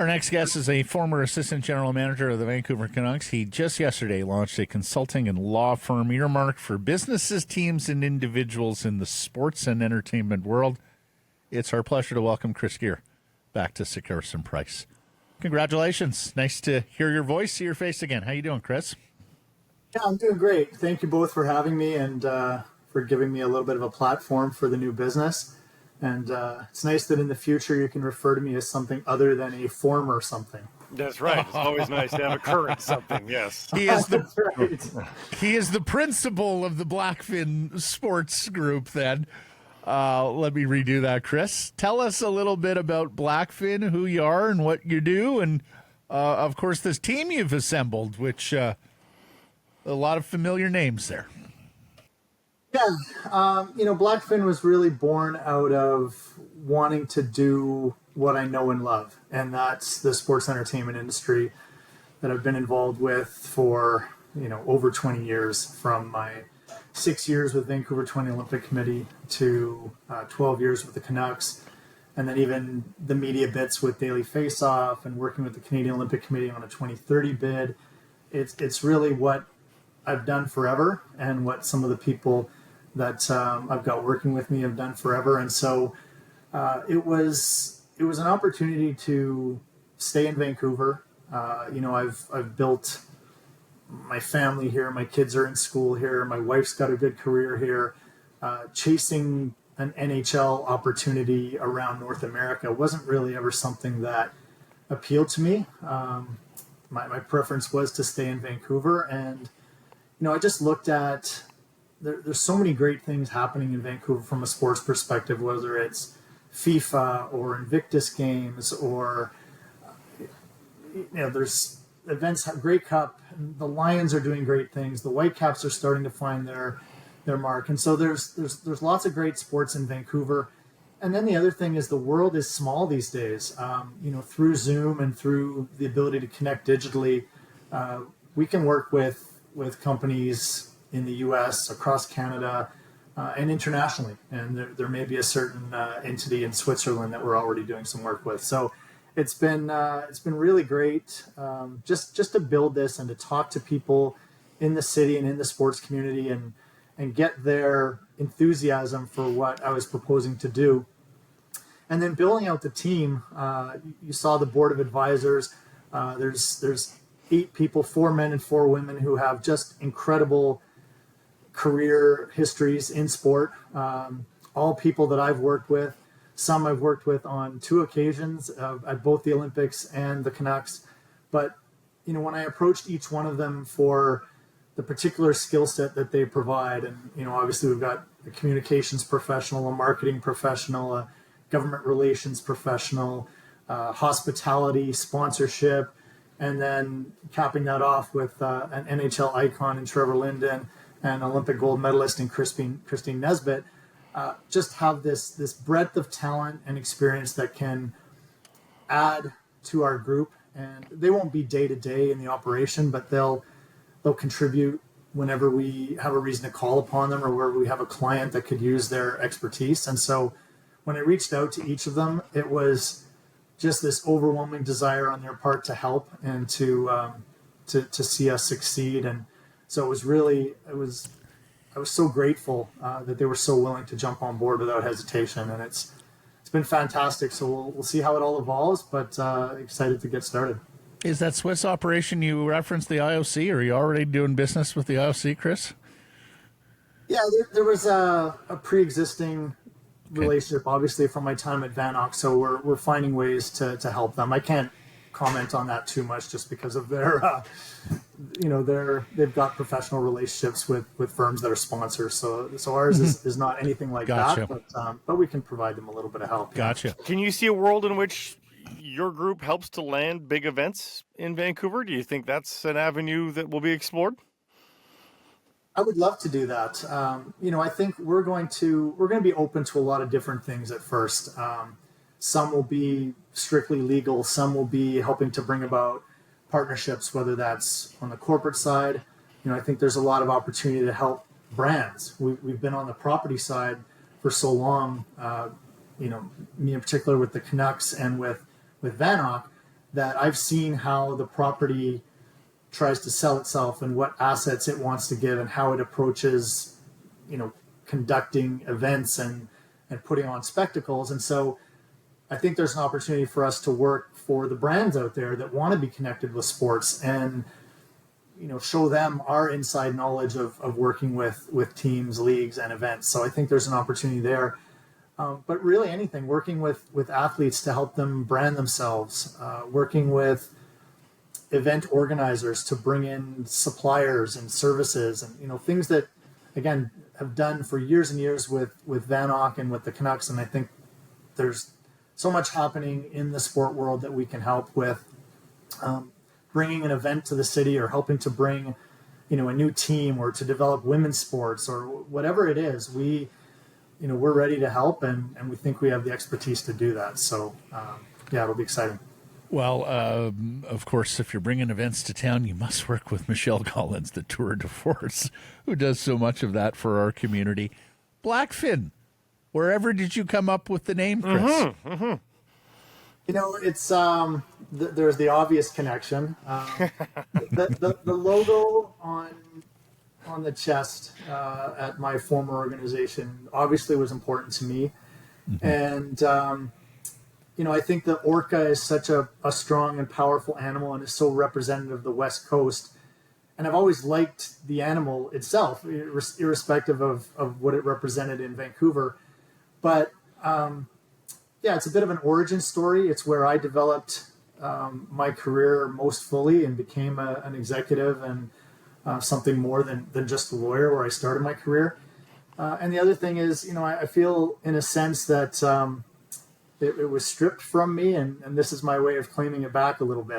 Our next guest is a former assistant general manager of the Vancouver Canucks. He just yesterday launched a consulting and law firm earmarked for businesses, teams, and individuals in the sports and entertainment world. It's our pleasure to welcome Chris Gear back to Sekeres and Price. Congratulations. Nice to hear your voice, see your face again. How you doing, Chris? Yeah, I'm doing great. Thank you both for having me and for giving me a little bit of a platform for the new business. And it's nice that in the future you can refer to me as something other than a former something. That's right. It's always nice to have a current something, yes. He is the right. He is the principal of the Blackfin Sports Group, then. Let me redo that, Chris. Tell us a little bit about Blackfin, who you are and what you do, and, of course, this team you've assembled, which a lot of familiar names there. Yeah, Blackfin was really born out of wanting to do what I know and love, and that's the sports entertainment industry that I've been involved with for, over 20 years, from my 6 years with Vancouver 20 Olympic Committee to 12 years with the Canucks, and then even the media bits with Daily Face-Off and working with the Canadian Olympic Committee on a 2030 bid. It's really what I've done forever and what some of the people that I've got working with me have done forever. And so it was an opportunity to stay in Vancouver. I've built my family here. My kids are in school here. My wife's got a good career here. Chasing an NHL opportunity around North America wasn't really ever something that appealed to me. My preference was to stay in Vancouver. And, I just looked at, there's so many great things happening in Vancouver from a sports perspective, whether it's FIFA or Invictus Games or, there's events, Grey Cup, the Lions are doing great things. The Whitecaps are starting to find their mark. And so there's lots of great sports in Vancouver. And then the other thing is the world is small these days. Through Zoom and through the ability to connect digitally, we can work with companies in the U.S., across Canada, and internationally. And there may be a certain entity in Switzerland that we're already doing some work with. So it's been really great just to build this and to talk to people in the city and in the sports community and get their enthusiasm for what I was proposing to do. And then building out the team, you saw the board of advisors. There's 8 people, 4 men and 4 women, who have just incredible career histories in sport. All people that I've worked with. Some I've worked with on 2 occasions at both the Olympics and the Canucks. But, when I approached each one of them for the particular skill set that they provide, and, obviously we've got a communications professional, a marketing professional, a government relations professional, hospitality, sponsorship, and then capping that off with an NHL icon in Trevor Linden and Olympic gold medalist in Christine Nesbitt. Just have this breadth of talent and experience that can add to our group. And they won't be day to day in the operation, but they'll contribute whenever we have a reason to call upon them or where we have a client that could use their expertise. And so when I reached out to each of them, it was just this overwhelming desire on their part to help and to see us succeed. And so I was so grateful that they were so willing to jump on board without hesitation. And it's been fantastic. So we'll see how it all evolves, but excited to get started. Is that Swiss operation you referenced the IOC, or are you already doing business with the IOC, Chris? Yeah, there was a pre-existing relationship, obviously, from my time at Vanok. So we're finding ways to help them. I can't comment on that too much just because of their, they've got professional relationships with firms that are sponsors. So ours is not anything like that, but we can provide them a little bit of help. Gotcha. Can you see a world in which your group helps to land big events in Vancouver? Do you think that's an avenue that will be explored? I would love to do that. I think we're going to be open to a lot of different things at first. Some will be strictly legal. Some will be helping to bring about partnerships, whether that's on the corporate side. I think there's a lot of opportunity to help brands. We've been on the property side for so long, me in particular with the Canucks and with Vanok, that I've seen how the property tries to sell itself and what assets it wants to give and how it approaches, conducting events and putting on spectacles. And so I think there's an opportunity for us to work for the brands out there that want to be connected with sports and, show them our inside knowledge of working with teams, leagues, and events. So I think there's an opportunity there. But really anything, working with athletes to help them brand themselves, working with event organizers to bring in suppliers and services and, things that, again, have done for years and years with Van Ock and with the Canucks. And I think there's so much happening in the sport world that we can help with, bringing an event to the city or helping to bring, a new team or to develop women's sports or whatever it is. We're ready to help and we think we have the expertise to do that. So, it'll be exciting. Well, of course, if you're bringing events to town, you must work with Michelle Collins, the tour de force, who does so much of that for our community. Blackfin, wherever did you come up with the name, Chris? Mm-hmm, mm-hmm. It's there's the obvious connection. The logo on the chest at my former organization obviously was important to me, and I think the orca is such a strong and powerful animal and is so representative of the West Coast. And I've always liked the animal itself, irrespective of what it represented in Vancouver. But it's a bit of an origin story. It's where I developed my career most fully and became an executive and something more than just a lawyer, where I started my career. And the other thing is, I feel in a sense that it was stripped from me, and this is my way of claiming it back a little bit.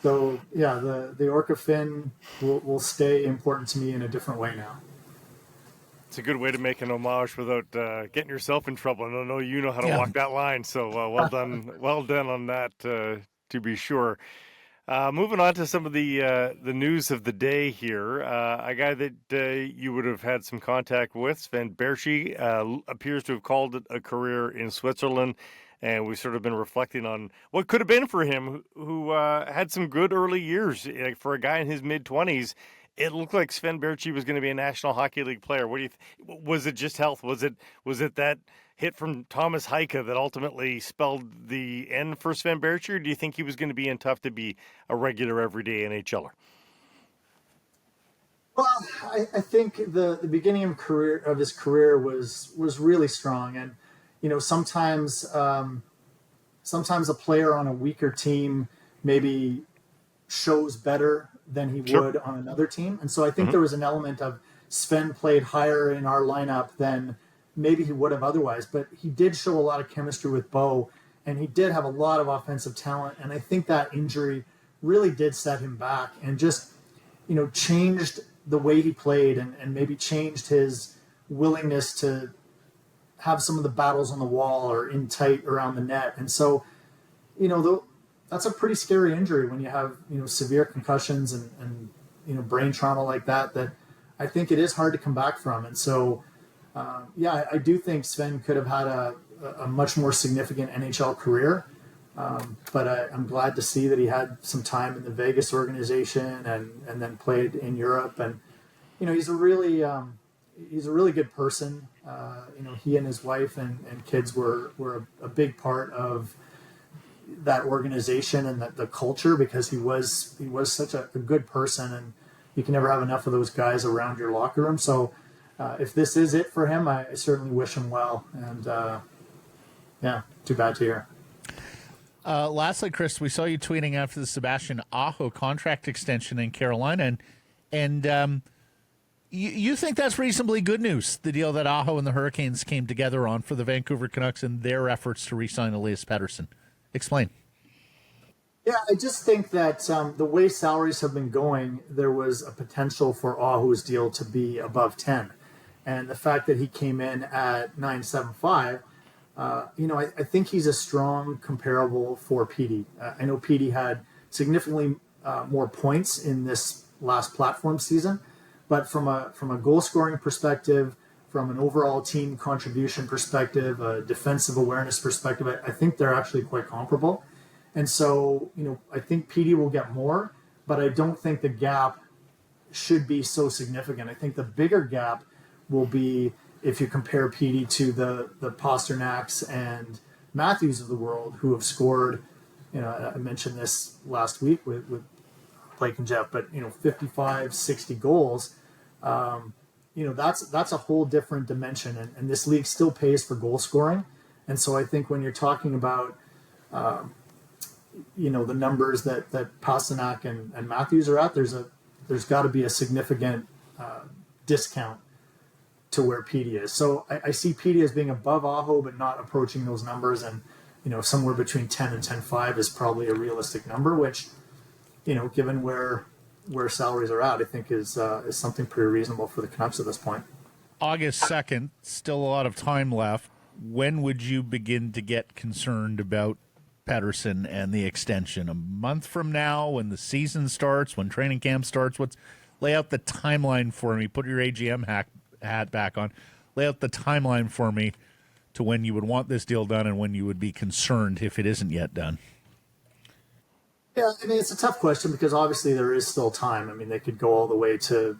The orca fin will stay important to me in a different way now. It's a good way to make an homage without getting yourself in trouble. And I know you know how to walk that line, so well done on that, to be sure. Moving on to some of the news of the day here. A guy that you would have had some contact with, Sven Baertschi, appears to have called it a career in Switzerland. And we've sort of been reflecting on what could have been for him, who had some good early years. For a guy in his mid-20s, it looked like Sven Baertschi was going to be a National Hockey League player. What do you was it just health? Was it that hit from Thomas Heike that ultimately spelled the end for Sven Baertschi, or do you think he was going to be in tough to be a regular everyday NHLer? Well, I think the beginning of his career was really strong, and sometimes a player on a weaker team maybe shows better than he would on another team, and so I think there was an element of Sven played higher in our lineup than maybe he would have otherwise, but he did show a lot of chemistry with Bo, and he did have a lot of offensive talent, and I think that injury really did set him back and just changed the way he played and maybe changed his willingness to have some of the battles on the wall or in tight around the net. And so, that's a pretty scary injury when you have, severe concussions and brain trauma like that I think it is hard to come back from. And so, I do think Sven could have had a much more significant NHL career. But I'm glad to see that he had some time in the Vegas organization and then played in Europe. And, he's a really good person. He and his wife and kids were a big part of that organization and the culture, because he was such a good person, and you can never have enough of those guys around your locker room. So if this is it for him, I certainly wish him well. And too bad to hear. Lastly, Chris, we saw you tweeting after the Sebastian Aho contract extension in Carolina, and you think that's reasonably good news, the deal that Aho and the Hurricanes came together on for the Vancouver Canucks and their efforts to re-sign Elias Pettersson. Explain. Yeah, I just think that the way salaries have been going, there was a potential for Aho's deal to be above 10. And the fact that he came in at 9.75, I think he's a strong comparable for Petey. I know Petey had significantly more points in this last platform season, but from a goal scoring perspective, from an overall team contribution perspective, a defensive awareness perspective, I think they're actually quite comparable. And so, I think Petey will get more, but I don't think the gap should be so significant. I think the bigger gap will be if you compare Petey to the Pasternaks and Matthews of the world, who have scored, I mentioned this last week with Blake and Jeff, but 55, 60 goals. That's a whole different dimension, and this league still pays for goal scoring. And so I think when you're talking about the numbers that Pasternak and Matthews are at, there's got to be a significant discount to where Petey is. So I see Petey as being above Aho, but not approaching those numbers. And, somewhere between 10 and 10.5 is probably a realistic number, which, given where salaries are at, I think is something pretty reasonable for the Canucks at this point. August 2nd, still a lot of time left. When would you begin to get concerned about Pettersson and the extension? A month from now, when the season starts, when training camp starts? Lay out the timeline for me. Put your AGM hat back on. Lay out the timeline for me to when you would want this deal done and when you would be concerned if it isn't yet done. Yeah, I mean, it's a tough question because obviously there is still time. I mean, they could go all the way to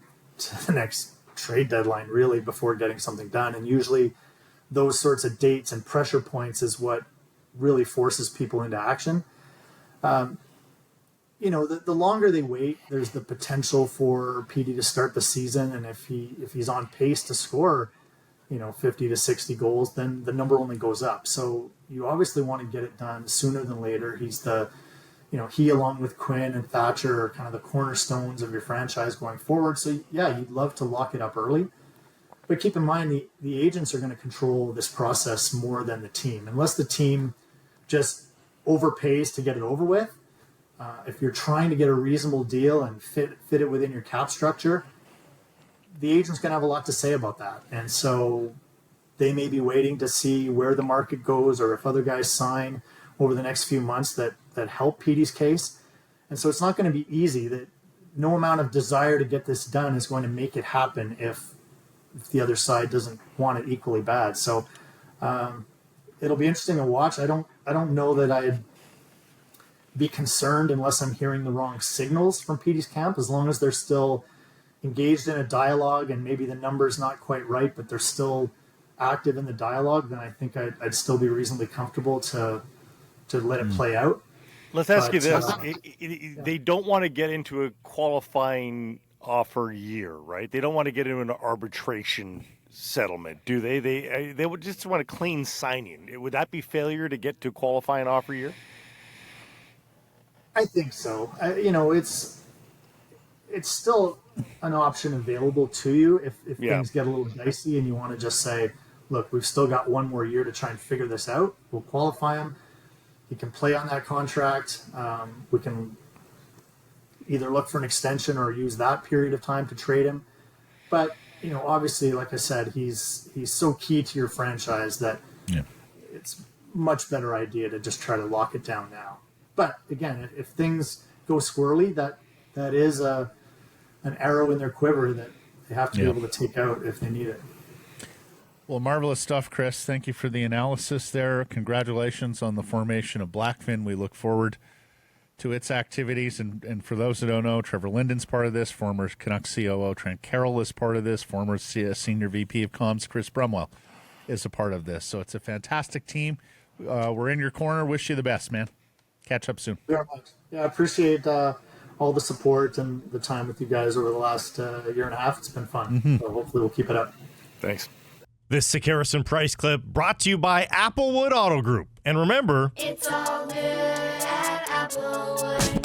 the next trade deadline, really, before getting something done. And usually those sorts of dates and pressure points is what really forces people into action. The longer they wait, there's the potential for Petey to start the season. And if he's on pace to score, 50 to 60 goals, then the number only goes up. So you obviously want to get it done sooner than later. He's he along with Quinn and Thatcher are kind of the cornerstones of your franchise going forward. So yeah, you'd love to lock it up early. But keep in mind, the agents are going to control this process more than the team. Unless the team just overpays to get it over with, if you're trying to get a reasonable deal and fit it within your cap structure, the agent's going to have a lot to say about that. And so they may be waiting to see where the market goes or if other guys sign over the next few months that help Petey's case. And so it's not going to be easy. That no amount of desire to get this done is going to make it happen if the other side doesn't want it equally bad. So it'll be interesting to watch. I don't know that I'd be concerned unless I'm hearing the wrong signals from Petey's camp. As long as they're still engaged in a dialogue and maybe the number's not quite right, but they're still active in the dialogue, then I think I'd still be reasonably comfortable to let it play out. Let's ask you this. They don't want to get into a qualifying offer year, right? They don't want to get into an arbitration settlement, do they? They would just want a clean signing. Would that be failure to get to qualifying offer year? I think so. It's still an option available to you if things get a little dicey and you want to just say, look, we've still got one more year to try and figure this out. We'll qualify him. He can play on that contract. We can either look for an extension or use that period of time to trade him. But, obviously, like I said, he's so key to your franchise that it's much better idea to just try to lock it down now. But again, if things go squirrely, that is an arrow in their quiver that they have to be able to take out if they need it. Well, marvelous stuff, Chris. Thank you for the analysis there. Congratulations on the formation of Blackfin. We look forward to its activities. And for those that don't know, Trevor Linden's part of this, former Canucks COO Trent Carroll is part of this, former Senior VP of Comms Chris Brumwell is a part of this. So it's a fantastic team. We're in your corner. Wish you the best, man. Catch up soon. Very much. Yeah, I appreciate all the support and the time with you guys over the last year and a half. It's been fun. So hopefully we'll keep it up. Thanks. This Sekeres and Price clip brought to you by Applewood Auto Group. And remember, it's all good at Applewood.